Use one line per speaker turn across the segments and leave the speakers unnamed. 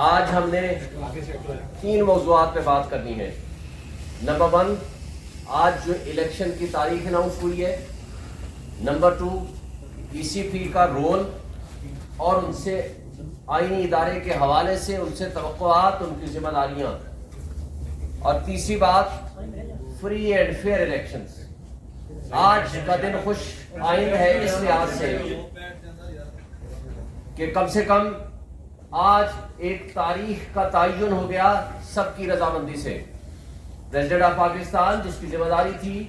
آج ہم نے 3 موضوعات پہ بات کرنی ہے۔ نمبر 1، آج جو الیکشن کی تاریخ اناؤنس ہوئی ہے۔ نمبر 2، پی سی پی کا رول اور ان سے آئینی ادارے کے حوالے سے ان سے توقعات، ان کی ذمہ داریاں، اور تیسری بات فری اینڈ فیئر الیکشنز۔ آج کا دن خوش آئند ہے اس لحاظ سے کہ کم سے کم آج ایک تاریخ کا تعین ہو گیا سب کی رضامندی سے۔ پریزیڈنٹ آف پاکستان جس کی ذمہ داری تھی،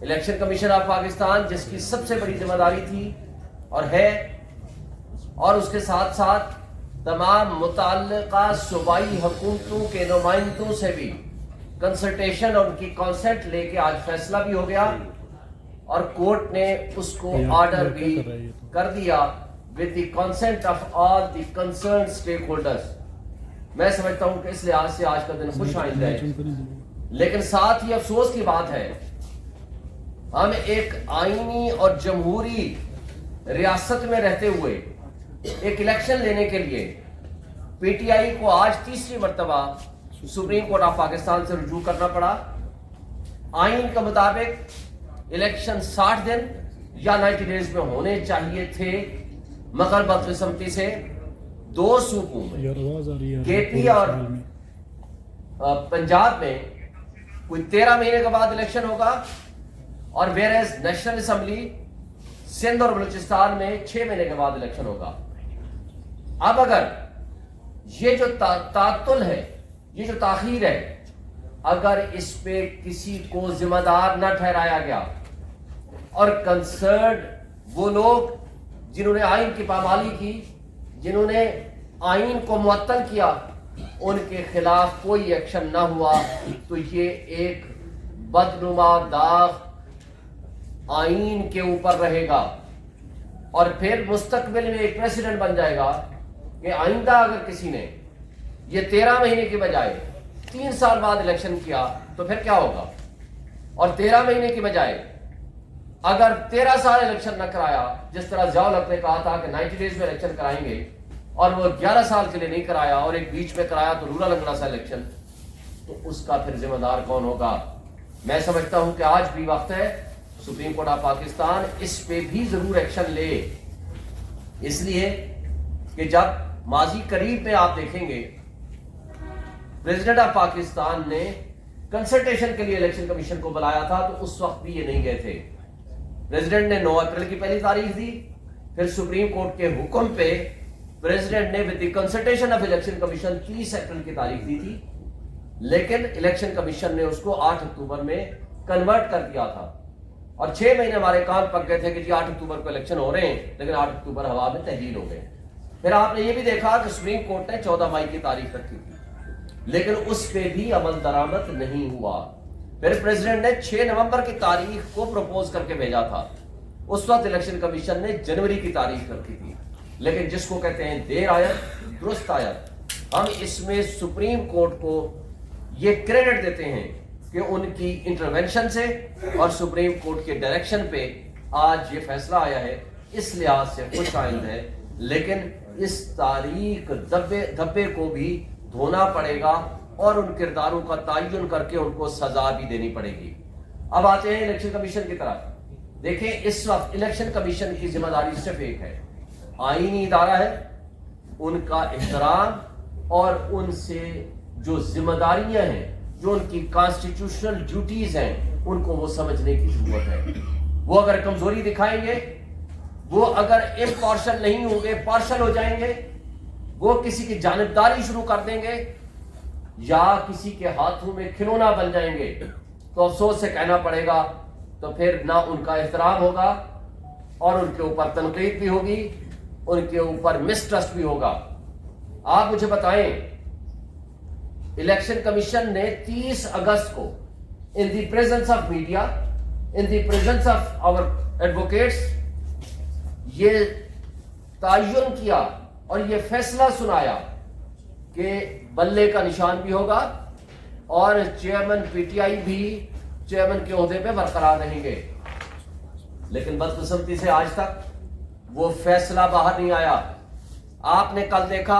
الیکشن کمیشن آف پاکستان جس کی سب سے بڑی ذمہ داری تھی اور ہے، اور اس کے ساتھ ساتھ تمام متعلقہ صوبائی حکومتوں کے نمائندوں سے بھی کنسلٹیشن اور ان کی کانسنٹ لے کے آج فیصلہ بھی ہو گیا اور کورٹ نے اس کو آرڈر بھی کر دیا with the consent of all the concerned stakeholders۔ میں سمجھتا ہوں کہ اس لحاظ سے آج کا دن خوش آئند ہے، لیکن ساتھ ہی افسوس کی بات ہے ہم ایک آئینی اور جمہوری ریاست میں رہتے ہوئے ایک الیکشن لینے کے لیے پی ٹی آئی کو آج تیسری مرتبہ سپریم کورٹ آف پاکستان سے رجوع کرنا پڑا۔ آئین کے مطابق الیکشن 60 دن یا 90 ڈیز میں ہونے چاہیے تھے، مگر بدقسمتی سے 2 صوبوں میں کے پی اور پنجاب میں کوئی 13 مہینے کے بعد الیکشن ہوگا، اور ویئرز نیشنل اسمبلی سندھ اور بلوچستان میں 6 مہینے کے بعد الیکشن ہوگا۔ اب اگر یہ جو تعطل ہے، یہ جو تاخیر ہے، اگر اس پہ کسی کو ذمہ دار نہ ٹھہرایا گیا اور کنسرنڈ وہ لوگ جنہوں نے آئین کی پامالی کی، جنہوں نے آئین کو معطل کیا، ان کے خلاف کوئی ایکشن نہ ہوا، تو یہ ایک بدنما داغ آئین کے اوپر رہے گا، اور پھر مستقبل میں ایک پریسیڈنٹ بن جائے گا کہ آئندہ اگر کسی نے یہ 13 مہینے کی بجائے 3 سال بعد الیکشن کیا تو پھر کیا ہوگا، اور 13 مہینے کی بجائے اگر 13 سال الیکشن نہ کرایا، جس طرح ضیاء الحق نے کہا تھا کہ 90 ڈیز میں الیکشن کرائیں گے، اور وہ 11 سال کے لیے نہیں کرایا اور ایک بیچ میں کرایا تو لولا لنگڑا سا الیکشن، تو اس کا پھر ذمہ دار کون ہوگا؟ میں سمجھتا ہوں کہ آج بھی وقت ہے سپریم کورٹ آف پاکستان اس پہ بھی ضرور ایکشن لے، اس لیے کہ جب ماضی قریب میں آپ دیکھیں گے پریزیڈنٹ آف پاکستان نے کنسلٹیشن کے لیے الیکشن کمیشن کو بلایا تھا، تو اس وقت بھی یہ نہیں گئے تھے۔ پریزیڈنٹ نے 9 اپریل کی پہلی تاریخ دی، پھر سپریم کورٹ کے حکم پہ پریزیڈنٹ نے with the consultation of election commission 30 April کی تاریخ دی تھی، لیکن الیکشن کمیشن نے اس کو 8 اکتوبر میں کنورٹ کر دیا تھا، اور 6 مہینے ہمارے کان پک گئے تھے کہ جی 8 اکتوبر کو الیکشن ہو رہے ہیں، لیکن 8 اکتوبر ہوا میں تحلیل ہو گئے۔ پھر آپ نے یہ بھی دیکھا کہ سپریم کورٹ نے 14 مئی کی تاریخ رکھی تھی، لیکن اس پہ بھی عمل درآمد نہیں ہوا۔ پھر پریزیڈنٹ نے 6 نومبر کی تاریخ کو پروپوز کر کے بھیجا تھا، اس وقت الیکشن کمیشن نے جنوری کی تاریخ رکھی تھی، لیکن جس کو کہتے ہیں دیر آیت درست آیت، ہم اس میں سپریم کورٹ کو یہ کریڈٹ دیتے ہیں کہ ان کی انٹرونشن سے اور سپریم کورٹ کے ڈائریکشن پہ آج یہ فیصلہ آیا ہے، اس لحاظ سے خوش آئند ہے، لیکن اس تاریخ دھبے کو بھی دھونا پڑے گا اور ان کرداروں کا تعین کر کے ان کو سزا بھی دینی پڑے گی۔ اب آتے ہیں الیکشن کمیشن کی طرف۔ دیکھیں اس وقت الیکشن کمیشن کی ذمہ داری صرف ایک ہے، آئینی ادارہ ہے، ان کا احترام اور ان سے جو ذمہ داریاں ہیں، جو ان کی کانسٹیٹیوشنل ڈیوٹیز ہیں، ان کو وہ سمجھنے کی ضرورت ہے۔ وہ اگر کمزوری دکھائیں گے، وہ اگر امپارشل نہیں ہوں گے، پارشل ہو جائیں گے، وہ کسی کی جانبداری شروع کر دیں گے یا کسی کے ہاتھوں میں کھلونا بن جائیں گے، تو افسوس سے کہنا پڑے گا تو پھر نہ ان کا احترام ہوگا اور ان کے اوپر تنقید بھی ہوگی، ان کے اوپر مسٹرسٹ بھی ہوگا۔ آپ مجھے بتائیں، الیکشن کمیشن نے 30 اگست کو in the presence of media, in the presence of our advocates یہ تعین کیا اور یہ فیصلہ سنایا کہ بلے کا نشان بھی ہوگا اور چیئرمین پی ٹی آئی بھی چیئرمین کے عہدے پہ برقرار رہیں گے، لیکن بدقسمتی سے آج تک وہ فیصلہ باہر نہیں آیا۔ آپ نے کل دیکھا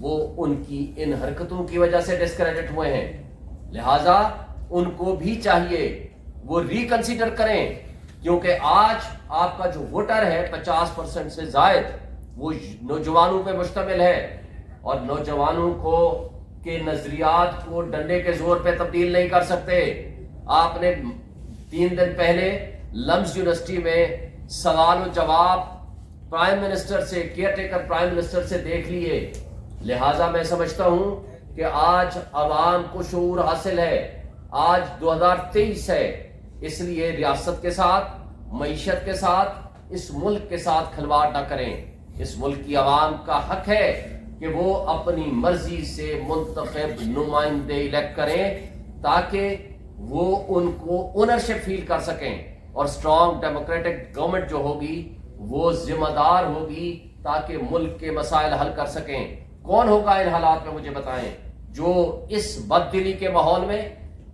وہ ان کی ان حرکتوں کی وجہ سے ڈسکریڈٹ ہوئے ہیں. لہذا ان کو بھی چاہیے وہ ریکنسیڈر کریں, کیونکہ آج آپ کا جو ووٹر ہے 50% سے زائد وہ نوجوانوں پہ مشتمل ہے, اور نوجوانوں کو کے نظریات کو ڈنڈے کے زور پہ تبدیل نہیں کر سکتے. آپ نے 3 دن پہلے لمز یونیورسٹی میں سوال و جواب پرائم منسٹر سے, کیئر ٹیکر پرائم منسٹر سے دیکھ لیے. لہٰذا میں سمجھتا ہوں کہ آج عوام کو شعور حاصل ہے, آج 2023 ہے, اس لیے ریاست کے ساتھ, معیشت کے ساتھ, اس ملک کے ساتھ کھلواڑ نہ کریں. اس ملک کی عوام کا حق ہے کہ وہ اپنی مرضی سے منتخب نمائندے الیکٹ کریں تاکہ وہ ان کو اونرشپ فیل کر سکیں, اور اسٹرانگ ڈیموکریٹک گورنمنٹ جو ہوگی وہ ذمہ دار ہوگی تاکہ ملک کے مسائل حل کر سکیں. کون ہوگا ان حالات میں مجھے بتائیں, جو اس بددلی کے ماحول میں,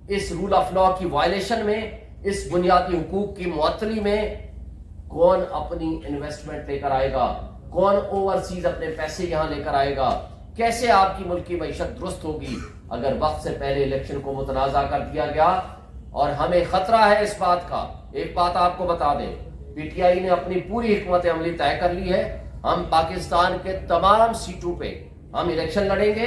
اس رول آف لا کی وائلیشن میں, اس بنیادی حقوق کی معطلی میں کون اپنی انویسٹمنٹ لے کر آئے گا, کون اوورسیز اپنے پیسے یہاں لے کر آئے گا, کیسے آپ کی ملک کی معیشت درست ہوگی اگر وقت سے پہلے الیکشن کو متنازع کر دیا گیا. اور ہمیں خطرہ ہے اس بات کا. ایک بات آپ کو بتا دیں, پی ٹی آئی نے اپنی پوری حکمت عملی طے کر لی ہے. ہم پاکستان کے تمام سیٹوں پہ ہم الیکشن لڑیں گے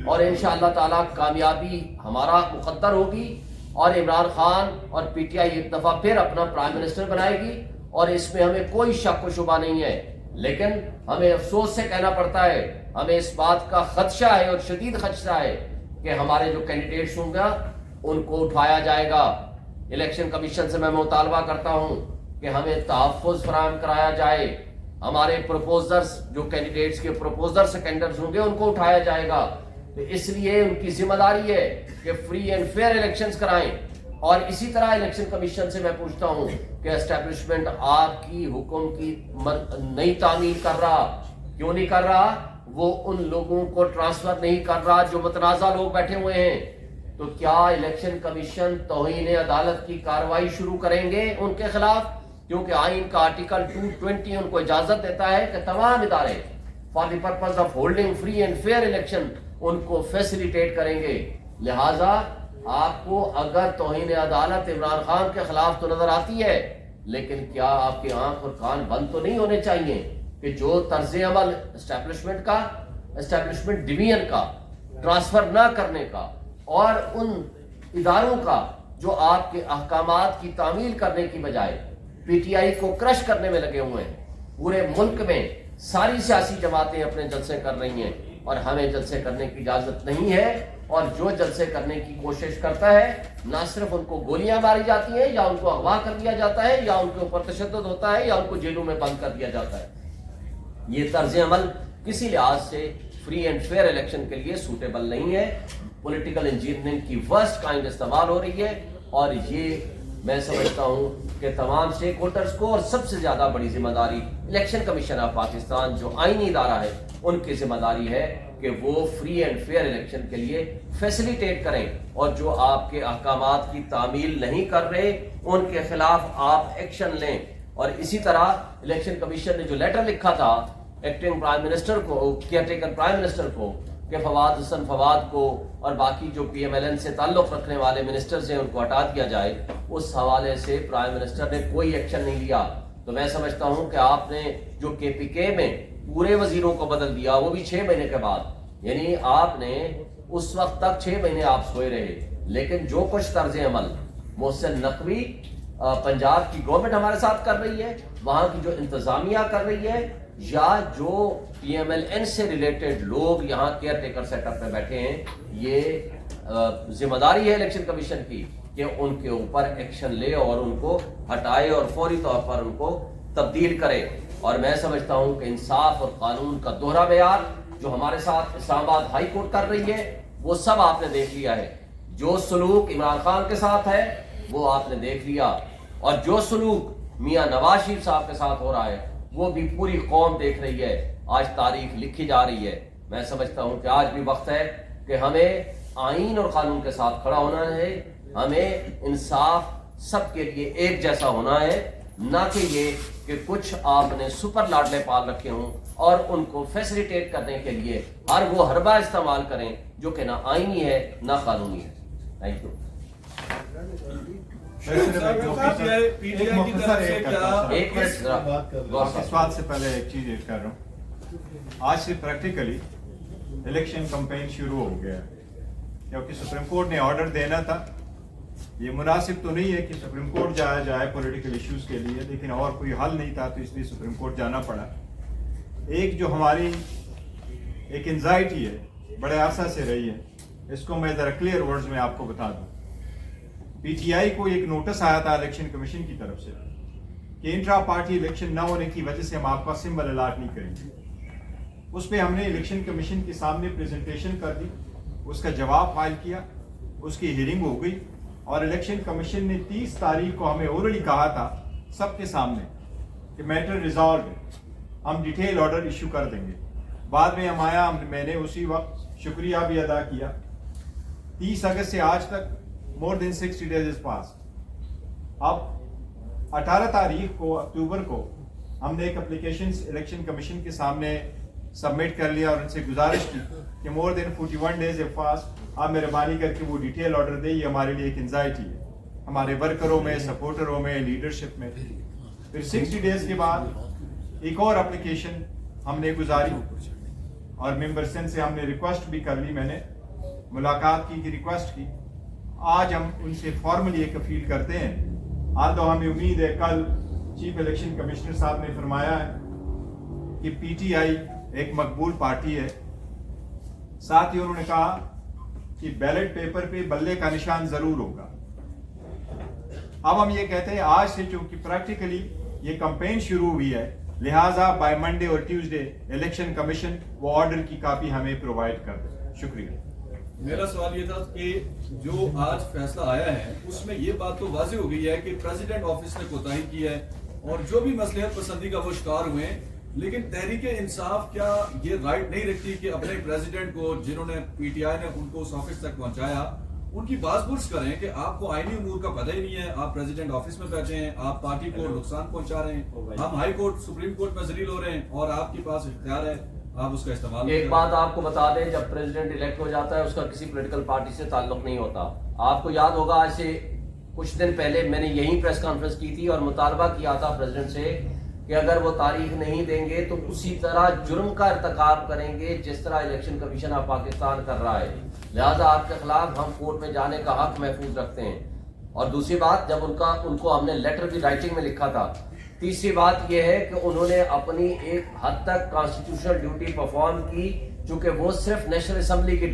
اور انشاءاللہ تعالی کامیابی ہمارا مقدر ہوگی, اور عمران خان اور پی ٹی آئی ایک دفعہ پھر اپنا پرائم منسٹر بنائے گی, اور اس میں ہمیں کوئی شک و شبہ نہیں ہے. لیکن ہمیں افسوس سے کہنا پڑتا ہے, ہمیں اس بات کا خدشہ ہے اور شدید خدشہ ہے کہ ہمارے جو کینڈیڈیٹس ہوں گا ان کو اٹھایا جائے گا. الیکشن کمیشن سے میں مطالبہ کرتا ہوں کہ ہمیں تحفظ فراہم کرایا جائے. ہمارے پروپوزرز, جو کینڈیڈیٹس کے پروپوزر سیکنڈرز ہوں گے, ان کو اٹھایا جائے گا. تو اس لیے ان کی ذمہ داری ہے کہ فری اینڈ فیئر الیکشنز کرائیں. اور اسی طرح الیکشن کمیشن سے میں پوچھتا ہوں کہ اسٹیبلشمنٹ آپ کی حکم کی نہیں تعمیل کر رہا, کیوں نہیں کر رہا؟ وہ ان لوگوں کو ٹرانسفر نہیں کر رہا جو متنازع لوگ بیٹھے ہوئے ہیں. تو کیا الیکشن کمیشن توہین عدالت کی کارروائی شروع کریں گے ان کے خلاف؟ کیونکہ آئین کا آرٹیکل 220 ان کو اجازت دیتا ہے کہ تمام ادارے for the purpose of holding free and fair election ان کو فیسیلیٹیٹ کریں گے. لہٰذا آپ کو اگر توہین عدالت عمران خان کے خلاف تو نظر آتی ہے, لیکن کیا آپ کی آنکھ اور کان بند تو نہیں ہونے چاہیے کہ جو طرز عمل اسٹیبلشمنٹ ڈویژن کا, ٹرانسفر نہ کرنے کا, اور ان اداروں کا جو آپ کے احکامات کی تعمیل کرنے کی بجائے پی ٹی آئی کو کرش کرنے میں لگے ہوئے ہیں. پورے ملک میں ساری سیاسی جماعتیں اپنے جلسے کر رہی ہیں اور ہمیں جلسے کرنے کی اجازت نہیں ہے, اور جو جلسے کرنے کی کوشش کرتا ہے نہ صرف ان کو گولیاں ماری جاتی ہیں, یا ان کو اغوا کر دیا جاتا ہے, یا ان کے اوپر تشدد ہوتا ہے, یا ان کو جیلوں میں بند کر دیا جاتا ہے. یہ طرز عمل کسی لحاظ سے فری اینڈ فیئر الیکشن کے لیے سوٹیبل نہیں ہے. پولیٹیکل انجینئرنگ کی ورسٹ کائنڈ استعمال ہو رہی ہے, اور یہ میں سمجھتا ہوں کہ تمام اسٹیک ہولڈرز کو, اور سب سے زیادہ بڑی ذمہ داری الیکشن کمیشن آف پاکستان جو آئینی ادارہ ہے ان کی ذمہ داری ہے کہ وہ فری اینڈ فیئر الیکشن کے لیے فیسیلیٹیٹ کریں, اور جو آپ کے احکامات کی تعمیل نہیں کر رہے ان کے خلاف آپ ایکشن لیں. اور اسی طرح الیکشن کمیشن نے جو لیٹر لکھا تھا ایکٹنگ پرائم منسٹر کو, کیئر ٹیکر پرائم منسٹر کو, کہ فواد حسن فواد کو اور باقی جو پی ایم ایل این سے تعلق رکھنے والے منسٹرز ہیں ان کو ہٹا دیا جائے, اس حوالے سے پرائم منسٹر نے کوئی ایکشن نہیں لیا. تو میں سمجھتا ہوں کہ آپ نے جو کے پی کے میں پورے وزیروں کو بدل دیا, وہ بھی 6 مہینے کے بعد, یعنی آپ نے اس وقت تک 6 مہینے آپ سوئے رہے. لیکن جو کچھ طرز عمل محسن نقوی پنجاب کی گورنمنٹ ہمارے ساتھ کر رہی ہے, وہاں کی جو انتظامیہ کر رہی ہے, یا جو پی ایم ایل این سے ریلیٹڈ لوگ یہاں کیئر ٹیکر سیٹ اپ میں بیٹھے ہیں, یہ ذمہ داری ہے الیکشن کمیشن کی کہ ان کے اوپر ایکشن لے اور ان کو ہٹائے اور فوری طور پر ان کو تبدیل کرے. اور میں سمجھتا ہوں کہ انصاف اور قانون کا دوہرا معیار جو ہمارے ساتھ اسلام آباد ہائی کورٹ کر رہی ہے وہ سب آپ نے دیکھ لیا ہے. جو سلوک عمران خان کے ساتھ ہے وہ آپ نے دیکھ لیا, اور جو سلوک میاں نواز شریف صاحب کے ساتھ ہو رہا ہے وہ بھی پوری قوم دیکھ رہی ہے. آج تاریخ لکھی جا رہی ہے. میں سمجھتا ہوں کہ آج بھی وقت ہے کہ ہمیں آئین اور قانون کے ساتھ کھڑا ہونا ہے, ہمیں انصاف سب کے لیے ایک جیسا ہونا ہے. نہ کہ یہ کہ کچھ آپ نے سپر لاڈلے پال رکھے ہوں اور ان کو فیسیلیٹیٹ کرنے کے لیے ہر وہ حربہ استعمال کریں جو کہ نہ آئینی ہے نہ قانونی ہے. Thank you.
اس بات سے پہلے ایک چیز ایڈ کر رہا ہوں. آج سے پریکٹیکلی الیکشن کمپین شروع ہو گیا ہے کیونکہ سپریم کورٹ نے آرڈر دینا تھا. یہ مناسب تو نہیں ہے کہ سپریم کورٹ جایا جائے پولیٹیکل ایشوز کے لیے, لیکن اور کوئی حل نہیں تھا تو اس لیے سپریم کورٹ جانا پڑا. ایک جو ہماری ایک انزائٹی ہے بڑے عرصہ سے رہی ہے, اس کو میں ذرا کلیئر ورڈز میں آپ کو بتا دوں. پی ٹی آئی کو ایک نوٹس آیا تھا الیکشن کمیشن کی طرف سے کہ انٹرا پارٹی الیکشن نہ ہونے کی وجہ سے ہم آپ کا سمبل الاٹ نہیں کریں گے. اس پہ ہم نے الیکشن کمیشن کے سامنے پریزنٹیشن کر دی, اس کا جواب فائل کیا, اس کی ہیئرنگ ہو گئی اور الیکشن کمیشن نے 30 تاریخ کو ہمیں اورلی کہا تھا سب کے سامنے کہ میٹر ریزالوڈ ہے, ہم ڈیٹیل آرڈر ایشو کر دیں گے. بعد میں ہم آیا, میں نے اسی وقت شکریہ بھی ادا کیا. 30 اگست سے آج تک مور دین 60 days از پاس. اب 18 تاریخ کو اکتوبر کو ہم نے ایک اپلیکیشن الیکشن کمیشن کے سامنے سبمٹ کر لیا اور ان سے گزارش کی کہ مور دین 41 days از پاس, آپ مہربانی کر کے وہ ڈیٹیل آرڈر دیں. یہ ہمارے لیے ایک انزائٹی ہے ہمارے ورکروں میں, سپورٹروں میں, لیڈرشپ میں. پھر 60 days کے بعد ایک اور اپلیکیشن ہم نے گزاری اور ممبر سندھ سے ہم نے ریکویسٹ بھی کر لی, میں نے ملاقات کی ریکویسٹ کی. آج ہم ان سے فارملی ایک اپیل کرتے ہیں. آج تو ہمیں امید ہے کل چیف الیکشن کمشنر صاحب نے فرمایا ہے کہ پی ٹی آئی ایک مقبول پارٹی ہے. ساتھ ہی انہوں نے کہا کہ بیلٹ پیپر پہ بلے کا نشان ضرور ہوگا. اب ہم یہ کہتے ہیں آج سے چونکہ پریکٹیکلی یہ کمپین شروع ہوئی ہے, لہٰذا بائی منڈے اور ٹیوزڈے الیکشن کمیشن وہ آرڈر کی کاپی ہمیں پرووائڈ کر دے. شکریہ.
میرا سوال یہ تھا کہ جو آج فیصلہ آیا ہے اس میں یہ بات تو واضح ہو گئی ہے کہ پریزیڈنٹ آفس نے کوتاہی کی ہے اور جو بھی مصلحت پسندی کا وہ شکار ہوئے ہیں, لیکن تحریک انصاف کیا یہ رائٹ نہیں رکھتی کہ اپنے پریزیڈنٹ کو جنہوں نے پی ٹی آئی نے ان کو اس آفس تک پہنچایا ان کی باز پرس کریں کہ آپ کو آئینی امور کا پتہ ہی نہیں ہے, آپ پریزیڈنٹ آفس میں بیٹھے ہیں, آپ پارٹی کو نقصان پہنچا رہے ہیں, ہم ہائی کورٹ سپریم کورٹ میں ذلیل ہو رہے ہیں اور آپ کے پاس اختیار ہے, آپ اس کا استعمال.
ایک بات آپ کو بتا دیں, جب پریزیڈنٹ الیکٹ ہو جاتا ہے اس کا کسی پولیٹیکل پارٹی سے تعلق نہیں ہوتا. آپ کو یاد ہوگا آج سے کچھ دن پہلے میں نے یہی پریس کانفرنس کی تھی اور مطالبہ کیا تھا پریزیڈنٹ سے کہ اگر وہ تاریخ نہیں دیں گے تو اسی طرح جرم کا ارتکاب کریں گے جس طرح الیکشن کمیشن آف پاکستان کر رہا ہے. لہٰذا آپ کے خلاف ہم کورٹ میں جانے کا حق محفوظ رکھتے ہیں. اور دوسری بات, جب ان کو ہم نے لیٹر بھی رائٹنگ میں لکھا تھا. تیسری بات یہ ہے کہ انہوں نے اپنی ایک حد تک کانسٹیٹیوشنل ڈیوٹی پرفارم کی, چونکہ وہ صرف نیشنل اسمبلی کی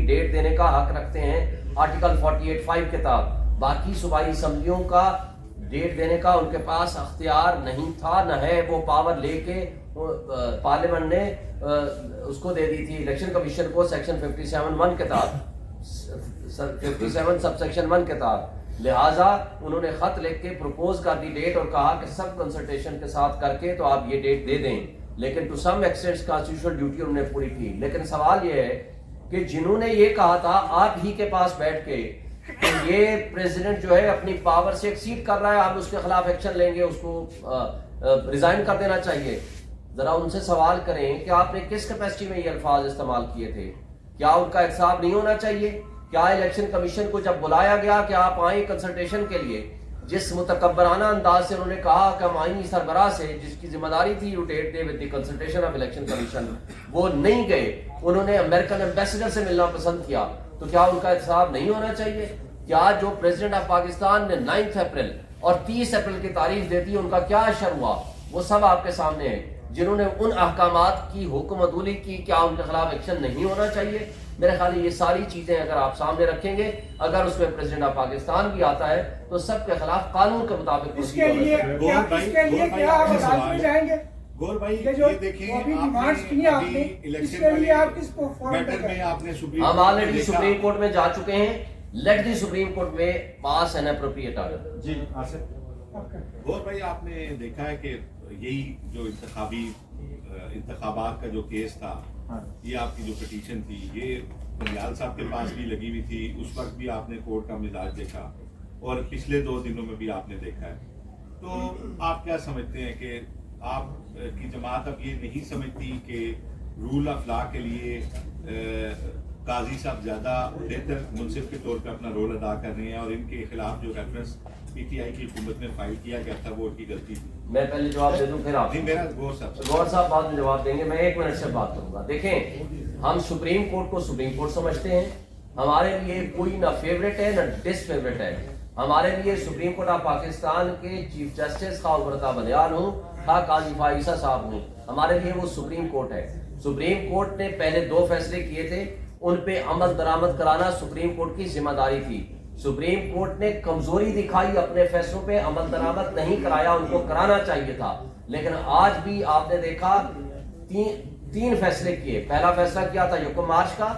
ڈیٹ دینے کا حق رکھتے ہیں آرٹیکل 48(5) کے تحت. باقی صوبائی اسمبلیوں کا ڈیٹ دینے کا ان کے پاس اختیار نہیں تھا, نہ ہے وہ پاور لے کے پارلیمنٹ نے اس کو دے دی تھی الیکشن کمیشن کو سیکشن 57(1) کے تحت, 57 سب سیکشن 1 کے تحت. لہٰذا انہوں نے خط لکھ کے پروپوز کر دی ڈیٹ اور کہا کہ سب کنسلٹیشن کے ساتھ کر کے تو آپ یہ ڈیٹ دے دیں, لیکن to some extent constitutional duty انہوں نے پوری کی. لیکن سوال یہ ہے کہ جنہوں نے یہ کہا تھا آپ ہی کے پاس بیٹھ کے کہ یہ پریزیڈنٹ جو ہے اپنی پاور سے ایکسیڈ کر رہا ہے, آپ اس کے خلاف ایکشن لیں گے, اس کو ریزائن کر دینا چاہیے, ذرا ان سے سوال کریں کہ آپ نے کس کیپیسٹی میں یہ الفاظ استعمال کیے تھے. کیا ان کا احتساب نہیں ہونا چاہیے؟ کیا الیکشن کمیشن کو جب بلایا گیا کہ آپ آئیں کنسلٹیشن کے لیے, جس متکبرانہ انداز سے انہوں نے کہا کہ ہم آئینی سربراہ سے جس کی ذمہ داری تھی rotate they with the consultation of election commission, وہ نہیں گئے, انہوں نے امریکن ایمبیسڈر سے ملنا پسند کیا, تو کیا ان کا احتساب نہیں ہونا چاہیے؟ کیا جو پریزیڈنٹ آف پاکستان نے 9 اپریل اور 30 اپریل کی تاریخ دیتی ان کا کیا اشر ہوا, وہ سب آپ کے سامنے ہے. جنہوں نے ان احکامات کی حکم عدولی کی, کیا ان کے خلاف ایکشن نہیں ہونا چاہیے؟ میرے خیال یہ ساری چیزیں اگر آپ سامنے رکھیں گے, اگر اس میں پریزیڈنٹ آف پاکستان بھی آتا ہے تو سب کے خلاف قانون کے مطابق
اس کے لیے کیا آپ عدالت میں جائیں گے؟
گور بھائی
یہ دیکھیں ڈیمانڈز کی آپ نے, اس کے لیے آپ کس کو فارم
میٹر میں آپ نے
ہم آلریڈی سپریم کورٹ میں جا چکے ہیں. لیٹ دی سپریم کورٹ میں پاس این اپروپریٹ آرڈر.
جی آصف.
گور بھائی آپ نے دیکھا ہے کہ یہی جو انتخابات کا جو کیس تھا, یہ آپ کی جو پٹیشن تھی, یہ بندیال صاحب کے پاس بھی لگی ہوئی تھی, اس وقت بھی آپ نے کورٹ کا مزاج دیکھا اور پچھلے 2 دنوں میں بھی آپ نے دیکھا ہے. تو آپ کیا سمجھتے ہیں کہ آپ کی جماعت اب یہ نہیں سمجھتی کہ رول آف لا کے لیے قاضی صاحب زیادہ بہتر منصف کے طور پہ اپنا رول ادا کر رہے ہیں، اور ان کے خلاف جو ریفرنس پی ٹی آئی کی حکومت میں فائل کیا گیا تھا وہ ان کی غلطی تھی؟
میں پہلے جواب دے دوں پھر آپ
میرا غور
صاحب بعد میں جواب دیں گے. میں 1 منٹ سے بات کروں گا. دیکھیں، ہم سپریم کورٹ کو سپریم کورٹ سمجھتے ہیں. ہمارے لیے کوئی نہ فیوریٹ ہے نہ ڈس فیوریٹ ہے. ہمارے لیے سپریم کورٹ آف پاکستان کے چیف جسٹس خواہ عمر بندیال ہوں خواہ قاضی فائزہ صاحب ہوں، ہمارے لیے وہ سپریم کورٹ ہے. سپریم کورٹ نے پہلے 2 فیصلے کیے تھے، ان پہ عمل درآمد کرانا سپریم کورٹ کی ذمہ داری تھی. سپریم کورٹ نے کمزوری دکھائی، اپنے فیصلوں پہ عمل درآمد نہیں کرایا، ان کو کرانا چاہیے تھا. لیکن آج بھی آپ نے دیکھا 3 فیصلے کیے. پہلا فیصلہ کیا تھا 1 مارچ کا،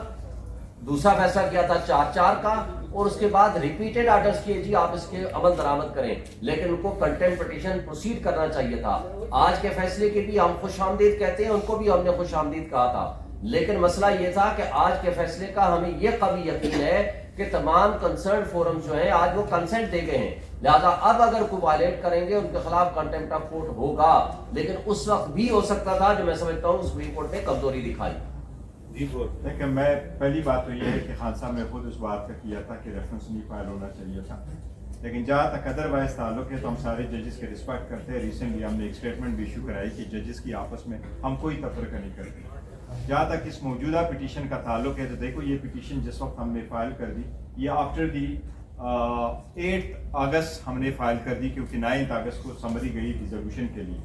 دوسرا فیصلہ کیا تھا 4/4 کا، اور اس کے بعد ریپیٹڈ آرڈرز کیے جی آپ اس کے عمل درآمد کریں، لیکن ان کو کنٹمپٹ پٹیشن پروسیڈ کرنا چاہیے تھا. آج کے فیصلے کے بھی ہم خوش آمدید کہتے ہیں، ان کو بھی ہم نے خوش آمدید کہا تھا. لیکن مسئلہ یہ تھا کہ آج کے فیصلے کا ہمیں یہ قوی یقین ہے کہ تمام کنسرن فورم جو ہیں آج وہ کنسنٹ دے گئے ہیں، لہذا اب اگر کوئی وائلیٹ کریں گے ان کے خلاف کنٹمپٹ آف کورٹ ہوگا. لیکن اس وقت بھی ہو سکتا تھا، جو میں سمجھتا ہوں سپریم کورٹ نے کمزوری دکھائی.
دیکھیں، میں پہلی بات تو یہ ہے کہ خان صاحب نے خود اس بات کا کیا تھا کہ ریفرنس نہیں فائل ہونا چاہیے تھا. لیکن جہاں تک ادر وائز تعلق ہے تو ہم سارے ججز کے رسپیکٹ کرتے ہیں. ریسنٹلی ہم نے ایک اسٹیٹمنٹ بھی ایشو کرائی کہ ججز کی آپس میں ہم کوئی تفرقہ نہیں کرتے. جہاں تک اس موجودہ پٹیشن کا تعلق ہے تو دیکھو، یہ پٹیشن جس وقت ہم نے فائل کر دی یہ آفٹر دی 8 اگست ہم نے فائل کر دی، کیونکہ 9 اگست کو سمری گئی ریزولوشن کے لیے،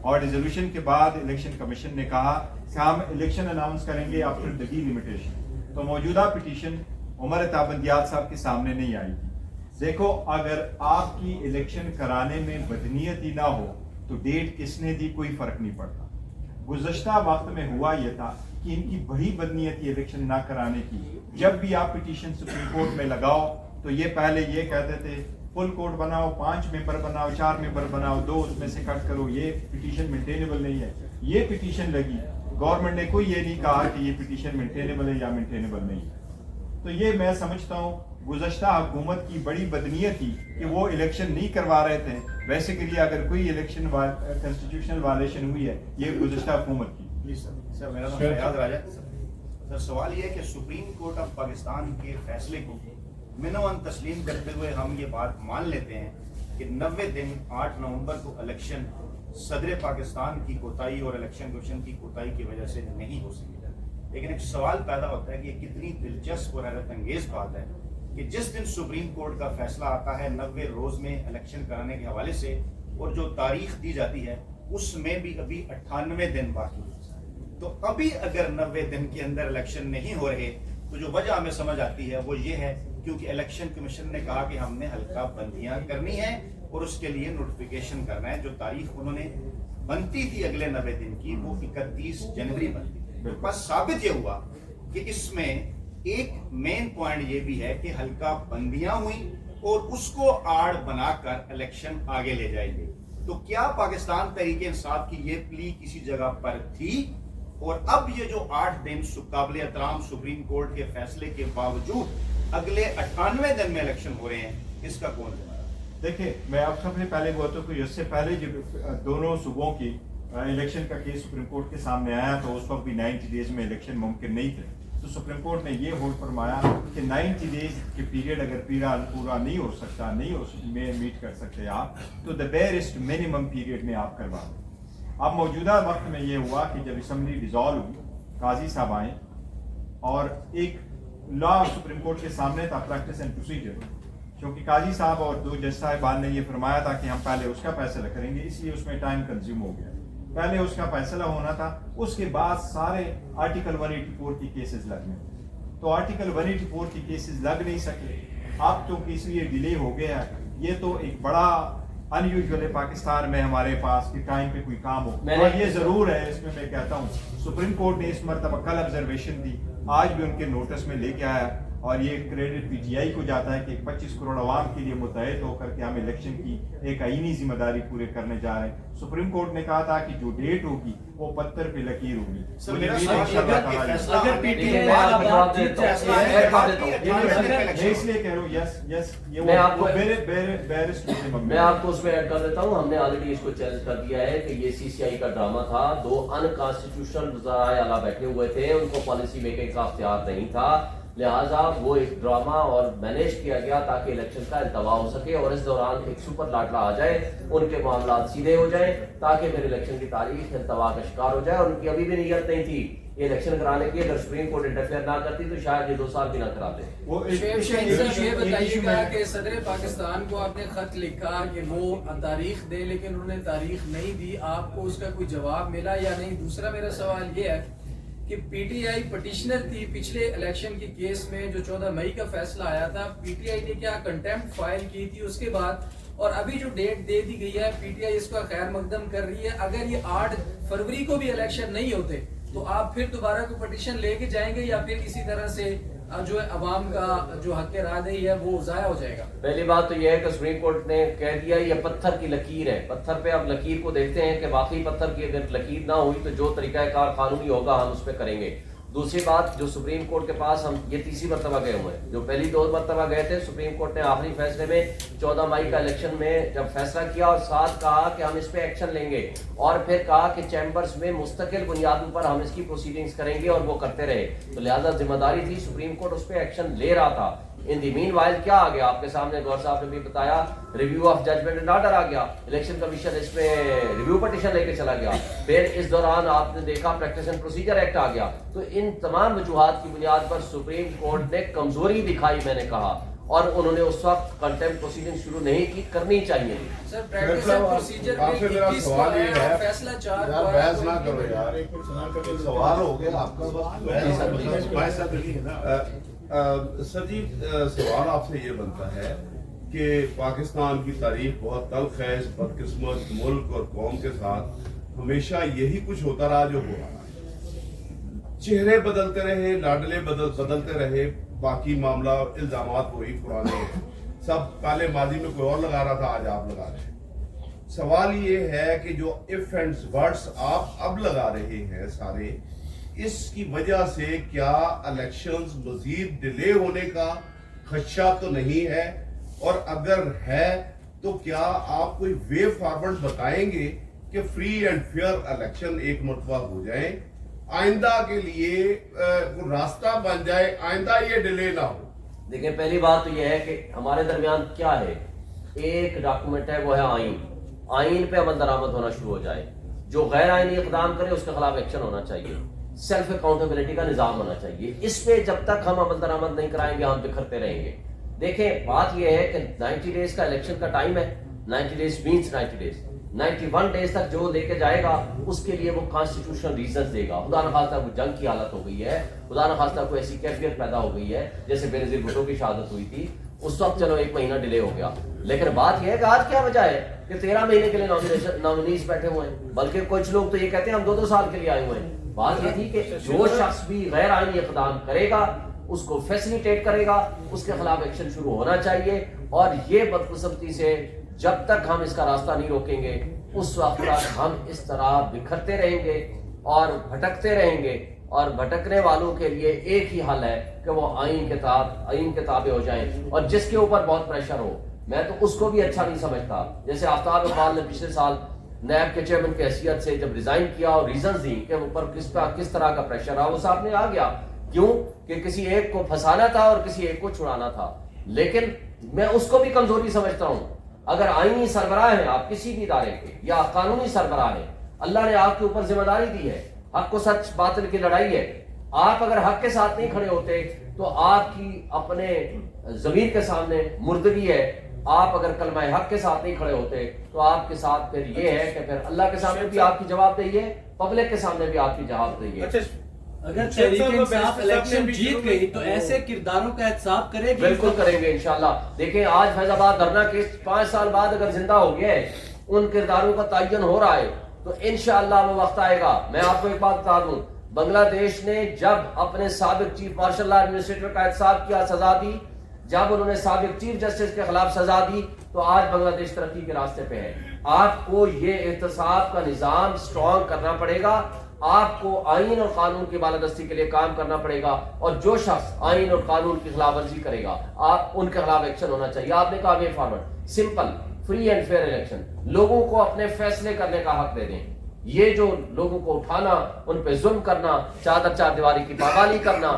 اور ریزولوشن کے بعد الیکشن کمیشن نے کہا کہ ہم الیکشن اناؤنس کریں گے آفٹر دی ڈیلیمیٹیشن. تو موجودہ پٹیشن عمر بندیال صاحب کے سامنے نہیں آئی تھی. دیکھو، اگر آپ کی الیکشن کرانے میں بدنیت ہی نہ ہو تو ڈیٹ کس نے دی کوئی فرق نہیں پڑتا. گزشتہ وقت میں ہوا یہ تھا کہ ان کی بڑی بدنیتی الیکشن نہ کرانے کی. جب بھی آپ پٹیشن سپریم کورٹ میں لگاؤ تو یہ پہلے یہ کہتے تھے فل کورٹ بناؤ، 5 ممبر بناؤ، 4 ممبر بناؤ، 2 اس میں سے کٹ کرو، یہ پٹیشن مینٹینیبل نہیں ہے. یہ پٹیشن لگی، گورنمنٹ نے کوئی یہ نہیں کہا کہ یہ پٹیشن مینٹینیبل ہے یا مینٹینیبل نہیں ہے. تو یہ میں سمجھتا ہوں گزشتہ حکومت کی بڑی بدنیت تھی کہ وہ الیکشن نہیں کروا رہے تھے. ویسے کے لیے اگر کوئی الیکشن کنسٹیٹیوشنل وائلیشن ہوئی ہے یہ گزشتہ حکومت کی.
سر میرا نام فیاض راجہ. سر سوال یہ ہے کہ سپریم کورٹ آف پاکستان کے فیصلے کو منوان تسلیم کرتے ہوئے ہم یہ بات مان لیتے ہیں کہ 90 دن 8 نومبر کو الیکشن صدر پاکستان کی کوتاہی اور الیکشن کمیشن کی کوتاہی کی وجہ سے نہیں ہو سکی. لیکن ایک سوال پیدا ہوتا ہے کہ یہ کتنی دلچسپ اور حیرت انگیز بات ہے کہ جس دن سپریم کورٹ کا فیصلہ آتا ہے 90 روز میں الیکشن کرانے کے حوالے سے، اور جو تاریخ دی جاتی ہے اس میں بھی ابھی 98 دن باقی ہے. تو ابھی اگر 90 دن کے اندر الیکشن نہیں ہو رہے تو جو وجہ ہمیں سمجھ آتی ہے وہ یہ ہے کیونکہ الیکشن کمیشن نے کہا کہ ہم نے حلقہ بندیاں کرنی ہے اور اس کے لیے نوٹیفیکیشن کرنا ہے. جو تاریخ انہوں نے بنتی تھی اگلے 90 دن کی وہ 31 جنوری بنتی تھی. بس ثابت یہ ہوا کہ اس میں ایک مین پوائنٹ یہ بھی ہے کہ حلقہ بندیاں ہوئیں اور اس کو آڑ بنا کر الیکشن آگے لے جائیں گے. تو کیا پاکستان تحریک انصاف کی یہ پلی کسی جگہ پر تھی؟ اور اب یہ جو 8 دن قابل احترام سپریم کورٹ کے فیصلے کے باوجود اگلے 98 دن میں الیکشن ہو رہے ہیں، اس کا کون ذمہ دار؟
دیکھیں، میں اب سب سے پہلے بولتا ہوں کہ اس سے پہلے جب دونوں صوبوں کی الیکشن کا کیس سپریم کورٹ کے سامنے آیا تو اس وقت بھی 90 ڈیز میں الیکشن ممکن نہیں تھے. تو سپریم کورٹ نے یہ ہولڈ فرمایا کہ 90 ڈیز کے پیریڈ اگر پورا نہیں ہو سکتا، نہیں میٹ کر سکتے آپ، تو دا بیئرسٹ منیمم پیریڈ میں آپ کروا دیں. اب موجودہ وقت میں یہ ہوا کہ جب اسمبلی ڈیزالو ہوئی، قاضی صاحب آئے اور ایک لا سپریم کورٹ کے سامنے تھا، پریکٹس اینڈ پروسیجر، کیونکہ قاضی صاحب اور 2 جج صاحبان نے یہ فرمایا تھا کہ ہم پہلے اس کا فیصلہ کریں گے، اس لیے اس میں ٹائم کنزیوم ہو گیا. پہلے اس کا فیصلہ ہونا تھا، اس کے بعد سارے آرٹیکل 184 کی کیسز لگنے. تو آرٹیکل 184 کی کیسز لگ نہیں سکے. اب تو اس لیے ڈیلے ہو گیا. یہ تو ایک بڑا ان یوزول ہے پاکستان میں ہمارے پاس کہ ٹائم پہ کوئی کام ہو. اور یہ ضرور ہے، اس میں کہتا ہوں سپریم کورٹ نے اس مرتبہ کل آبزرویشن دی، آج بھی ان کے نوٹس میں لے کے آیا اور یہ کریڈٹ پی ٹی آئی کو جاتا ہے کہ 25 کروڑ عوام کے لیے متحد ہو کر کے ہم الیکشن کی ایک آئینی ذمہ داری پورے کرنے جا رہے ہیں. سپریم کورٹ نے کہا تھا کہ جو ڈیٹ ہوگی وہ پتھر پہ لکیر ہوگی.
سر میرا سوال اگر پی ٹی
میں آپ کو جواب دیتا ہوں.
میں اس لیے کہہ رہا ہوں یس
میں آپ کو
میں
اس میں ایڈ کر دیتا ہوں. ہم نے آلریڈی اس کو چیلنج کر دیا ہے کہ یہ سی سی آئی کا ڈرامہ تھا. 2 انکانسٹیٹیوشنل وزرائے اعلیٰ بیٹھے ہوئے تھے, ان کو پالیسی میکنگ کا اختیار نہیں تھا, لہٰذا وہ ایک ڈرامہ اور مینیج کیا گیا تاکہ الیکشن کا التوا ہو سکے اور اس دوران ایک سپر لاٹلا آ جائے, ان کے معاملات سیدھے ہو جائیں تاکہ پھر الیکشن کی تاریخ التوا کا شکار ہو جائے. اور ان کی ابھی بھی نیت نہیں تھی یہ الیکشن کرانے کی. اگر سپریم کورٹ انٹرفیئر نہ کرتی تو شاید یہ 2 سال بھی نہ کراتے.
یہ بتائیے گا کہ صدر پاکستان کو آپ نے خط لکھا کہ وہ تاریخ دے, لیکن انہوں نے تاریخ نہیں دی, آپ کو اس کا کوئی جواب ملا یا نہیں؟ دوسرا میرا سوال یہ ہے کہ پی ٹی آئی پٹیشنر تھی پچھلے الیکشن کے کیس میں جو 14 مئی کا فیصلہ آیا تھا. پی ٹی آئی نے کیا کنٹیمپٹ فائل کی تھی اس کے بعد, اور ابھی جو ڈیٹ دے دی گئی ہے پی ٹی آئی اس کا خیر مقدم کر رہی ہے. اگر یہ 8 فروری کو بھی الیکشن نہیں ہوتے تو آپ پھر دوبارہ کوئی پٹیشن لے کے جائیں گے یا پھر اسی طرح سے جو عوام کا جو حق رائے دہی ہے وہ ضائع ہو جائے گا؟
پہلی بات تو یہ ہے کہ سپریم کورٹ نے کہہ دیا یہ پتھر کی لکیر ہے. پتھر پہ اب لکیر کو دیکھتے ہیں کہ واقعی پتھر کی اگر لکیر نہ ہوئی تو جو طریقہ کار قانونی ہوگا ہم اس پہ کریں گے. دوسری بات جو سپریم کورٹ کے پاس ہم یہ تیسری مرتبہ گئے ہوئے ہیں, جو پہلی 2 مرتبہ گئے تھے سپریم کورٹ نے آخری فیصلے میں 14 مئی کا الیکشن میں جب فیصلہ کیا اور ساتھ کہا کہ ہم اس پہ ایکشن لیں گے, اور پھر کہا کہ چیمبرز میں مستقل بنیادوں پر ہم اس کی پروسیڈنگز کریں گے, اور وہ کرتے رہے. تو لہٰذا ذمہ داری تھی, سپریم کورٹ اس پہ ایکشن لے رہا تھا. ان دی مین وائل کیا آ گیا آپ کے سامنے, گور صاحب نے بھی بتایا, review of judgment and order آ گیا, الیکشن کمیشن اس میں ریویو پٹیشن لے کے چلا گیا. پھر اس دوران آپ نے دیکھا پریکٹس اینڈ پروسیجر ایکٹ آ گیا. تو ان تمام وجوہات کی بنیاد پر سپریم کورٹ نے کمزوری دکھائی, میں نے کہا, اور انہوں نے اس وقت کنٹیمپٹ پروسیڈنگ شروع نہیں کی, کرنی چاہیے.
سر پریکٹس اینڈ پروسیجر
آپ سے میرا سوال یہ ہے,
فیصلہ 4
یار بحث نہ کرو یار, سوال ہو گیا آپ کا. سر جی سوال آپ سے یہ بنتا ہے کہ پاکستان کی تاریخ بہت تلخ ہے, اس بدقسمت ملک اور قوم کے ساتھ ہمیشہ یہی کچھ ہوتا رہا جو ہو رہا ہے. چہرے بدلتے رہے, لاڈلے بدلتے رہے, باقی معاملہ الزامات وہی پرانے ہیں. سب پہلے ماضی میں کوئی اور لگا رہا تھا, آج آپ لگا رہے ہیں. سوال یہ ہے کہ جو اف اینڈ ورڈز آپ اب لگا رہے ہیں سارے, اس کی وجہ سے کیا الیکشنز مزید ڈیلے ہونے کا خدشہ تو نہیں ہے, اور اگر ہے تو کیا آپ کوئی وے فارورڈ بتائیں گے کہ فری اینڈ فیئر الیکشن ایک مرتبہ ہو جائیں, آئندہ کے لیے راستہ بن جائے, آئندہ یہ ڈیلے نہ ہو؟
دیکھیں پہلی بات تو یہ ہے کہ ہمارے درمیان کیا ہے, ایک ڈاکومنٹ ہے وہ ہے آئین. آئین پہ عمل درآمد ہونا شروع ہو جائے, جو غیر آئینی اقدام کرے اس کے خلاف ایکشن ہونا چاہیے, سیلف اکاؤنٹیبلٹی کا نظام ہونا چاہیے. اس پہ جب تک ہم عمل درآمد نہیں کرائیں گے ہم بکھرتے رہیں گے. دیکھیں بات یہ ہے کہ 90 ڈیز کا الیکشن کا ٹائم ہے, 90 ڈیز مینس 90 ڈیز, 91 ڈیز تک جو لے کے جائے گا اس کے لیے وہ کانسٹیٹیوشنل ریزنز دے گا. خدا نخواستہ کوئی جنگ کی حالت ہو گئی ہے, خدا نخواستہ کوئی ایسی کیفیت پیدا ہو گئی ہے جیسے بینظیر بھٹو کی شہادت ہوئی تھی, اس وقت چلو 1 مہینہ ڈیلے ہو گیا. لیکن بات یہ ہے کہ آج کیا وجہ ہے کہ 13 مہینے کے لیے نامنیز بیٹھے ہوئے ہیں, بلکہ کچھ لوگ تو یہ کہتے ہیں ہم 2 سال کے لیے آئے ہوئے ہیں. بات یہ تھی کہ جو شخص بھی غیر آئینی اقدام کرے گا اس کو فیسیلیٹیٹ کرے گا, اس کے خلاف ایکشن شروع ہونا چاہیے. اور یہ بدقسمتی سے جب تک ہم اس کا راستہ نہیں روکیں گے اس وقت تک ہم اس طرح بکھرتے رہیں گے اور بھٹکتے رہیں گے. اور بھٹکنے والوں کے لیے ایک ہی حل ہے کہ وہ آئین کے تابع ہو جائیں, اور جس کے اوپر بہت پریشر ہو. میں تو اس کو بھی اچھا نہیں سمجھتا, جیسے آفتاب اقبال نے پچھلے سال نیب کے چیئرمین کی حیثیت سے جب ریزائن کیا اور ریزنز دی کہ اوپر کس طرح کا پریشر رہا, وہ سامنے آ گیا. کیوں کہ کسی ایک کو پھنسانا تھا اور کسی ایک کو چھڑانا تھا. لیکن میں اس کو بھی کمزوری سمجھتا ہوں. اگر آئینی سربراہ ہیں آپ کسی بھی ادارے کے یا قانونی سربراہ ہیں, اللہ نے آپ کے اوپر ذمہ داری دی ہے, حق و سچ باطل کی لڑائی ہے. آپ اگر حق کے ساتھ نہیں کھڑے ہوتے تو آپ کی اپنے ضمیر کے سامنے مردگی ہے. آپ اگر کلمہ حق کے ساتھ نہیں کھڑے ہوتے تو آپ کے ساتھ پھر یہ ہے کہ پھر اللہ کے سامنے بھی آپ کی جواب دہی ہے, پبلک کے سامنے بھی آپ کی جواب دہی ہے.
اگر تحریک انصاف الیکشن جیت گئی تو ایسے کرداروں کا احتساب کرے گی؟
بالکل کریں گے انشاءاللہ. دیکھیں آج فیض آباد دھرنا کیس 5 سال بعد اگر زندہ ہو گیا ہے, ان کرداروں کا تعین ہو رہا ہے, تو انشاءاللہ وہ وقت آئے گا. میں آپ کو ایک بات بتا دوں, بنگلہ دیش نے جب اپنے سابق چیف مارشل لا ایڈمنسٹریٹر کا احتساب کیا، سزا دی، جب انہوں نے سابق چیف جسٹس کے خلاف سزا دی، تو آج بنگلہ دیش ترقی کے راستے پہ ہے۔ آپ کو یہ احتساب کا نظام سٹرونگ کرنا پڑے گا، آپ کو آئین اور قانون کی بالادستی کے لیے کام کرنا پڑے گا، اور جو شخص آئین اور قانون کی خلاف ورزی کرے گا آپ ان کے خلاف ایکشن ہونا چاہیے۔ آپ نے کہا way forward, simple, free and fair election, لوگوں کو اپنے فیصلے کرنے کا حق دے دیں۔ یہ جو لوگوں کو اٹھانا، ان پہ ظلم کرنا، چادر چار دیواری کی پابندی کرنا،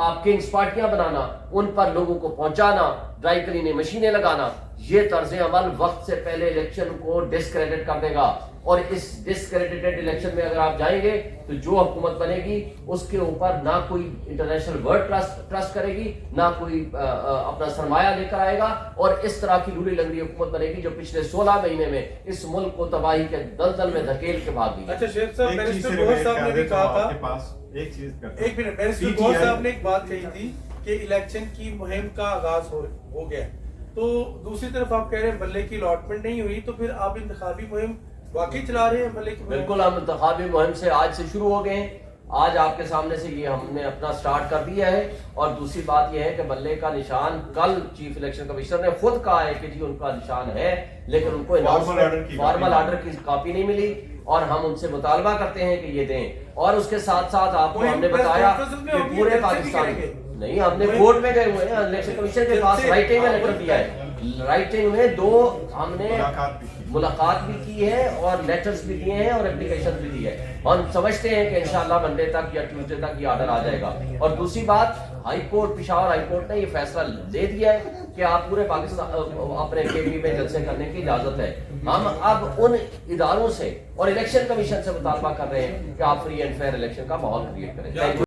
آپ کنگز پارٹیاں بنانا، ان پر لوگوں کو پہنچانا، ڈرائی کلیننگ مشینیں لگانا، یہ طرز عمل وقت سے پہلے الیکشن کو ڈسکریڈٹ کر دے گا، اور اس ڈسکریڈٹڈ الیکشن میں اگر آپ جائیں گے تو جو حکومت بنے گی اس کے اوپر نہ کوئی انٹرنیشنل ورلڈ ٹرسٹ کرے گی، نہ کوئی اپنا سرمایہ لے کر آئے گا، اور اس طرح کی لولی لنگڑی حکومت بنے گی جو پچھلے 16 مہینے میں اس ملک کو تباہی کے دلدل میں دھکیل کے بھاگ گئی۔
اچھا شیخ صاحب،
ایک چیز
بیرسٹر
سے
گوہر صاحب نے بھی کہا
آپ کے
تھا،
پاس ایک چیز کرتا
ایک منٹ، بیرسٹر گوہر صاحب نے ایک بات کہی تھی کہ الیکشن کی مہم کا آغاز ہو گیا، تو دوسری طرف آپ کہہ رہے ہیں بلے کی الاٹمنٹ نہیں ہوئی، تو پھر آپ انتخابی مہم واقعی چلا رہے ہیں بلے کی مہم؟
بالکل، ہم انتخابی مہم سے آج سے شروع ہو گئے ہیں، آج آپ کے سامنے سے یہ ہم نے اپنا سٹارٹ کر دیا ہے۔ اور دوسری بات یہ ہے کہ بلے کا نشان کل چیف الیکشن کمشنر نے خود کہا ہے کہ جی ان کا نشان ہے، لیکن ان کو فارمل آرڈر کی کاپی نہیں ملی، اور ہم ان سے مطالبہ کرتے ہیں کہ یہ دیں۔ اور اس کے ساتھ ساتھ آپ کو ہم نے بتایا کہ پورے پاکستان نہیں، ہم نے کورٹ میں گئے ہوئے ہیں، الیکشن کمیشن کے پاس رائٹنگ میں لیٹر دیا ہے، رائٹنگ میں 2 ہم نے ملاقات بھی کی ہے، اور لیٹرز بھی دیے ہیں، اور اپلیکیشن بھی دی ہے۔ ہم سمجھتے ہیں کہ انشاءاللہ منڈے تک یا ٹیوزڈے تک یہ آرڈر آ جائے گا۔ اور دوسری بات، high court, Peshawar high court نے یہ فیصلہ لے دیا ہے کہ آپ پورے پاکستان اپنے KP میں جلسے کرنے کی اجازت ہے۔ ہم اب ان اداروں سے اور الیکشن کمیشن سے مطالبہ کر رہے ہیں کہ آپ فری اینڈ فیئر الیکشن کا ماحول کریٹ کریں۔